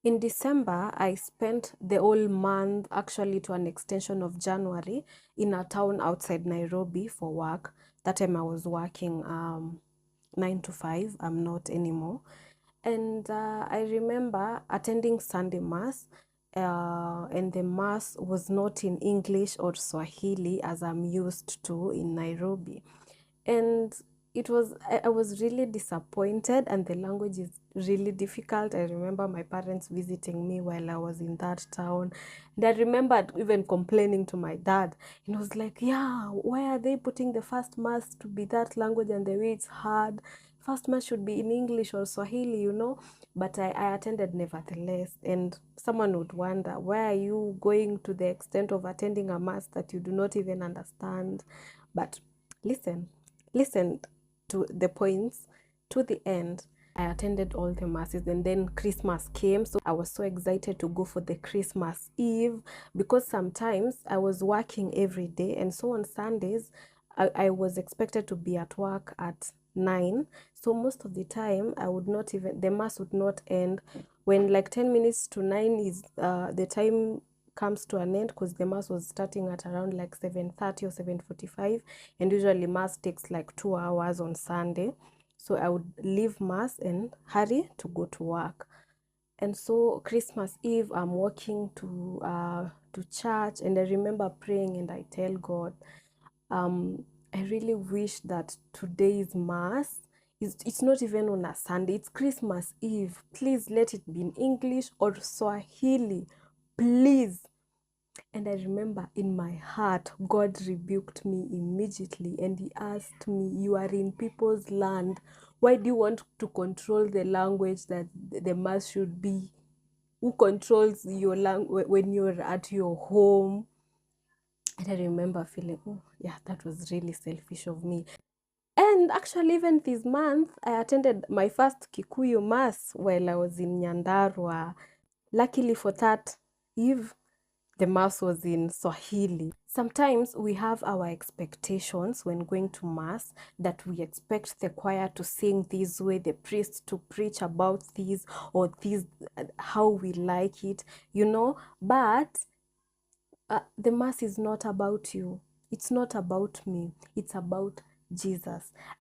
In December, I spent the whole month, actually to an extension of January, in a town outside Nairobi for work. That time I was working 9 to 5. I'm not anymore. And I remember attending Sunday Mass, and the Mass was not in English or Swahili as I'm used to in Nairobi. And I was really disappointed, and the language is really difficult. I remember my parents visiting me while I was in that town, and I remembered even complaining to my dad, and I was like, yeah, why are they putting the first mass to be that language, and the way it's hard? First mass should be in English or Swahili. But I attended nevertheless. And someone would wonder, why are you going to the extent of attending a mass that you do not even understand? But listen, listened to the points to the end. I attended all the masses, and then Christmas came. So I was so excited to go for the Christmas Eve, because sometimes I was working every day. And so on Sundays, I was expected to be at work at 9. So most of the time, the mass would not end when like 10 minutes to 9 is the time comes to an end, because the mass was starting at around like 7:30 or 7:45, and usually mass takes like 2 hours on Sunday. So I would leave mass and hurry to go to work. And so Christmas Eve, I'm walking to church, and I remember praying, and I tell God, I really wish that today's mass it's not even on a Sunday, it's Christmas Eve. Please let it be in English or Swahili, please. And I remember in my heart, God rebuked me immediately, and He asked me, you are in people's land. Why do you want to control the language that the mass should be? Who controls your language when you're at your home? And I remember feeling, oh, yeah, that was really selfish of me. And actually, even this month, I attended my first Kikuyu mass while I was in Nyandarua. Luckily for that eve, the mass was in Swahili. Sometimes we have our expectations when going to mass, that we expect the choir to sing this way, the priest to preach about this or this, how we like it. But the mass is not about you. It's not about me. It's about Jesus.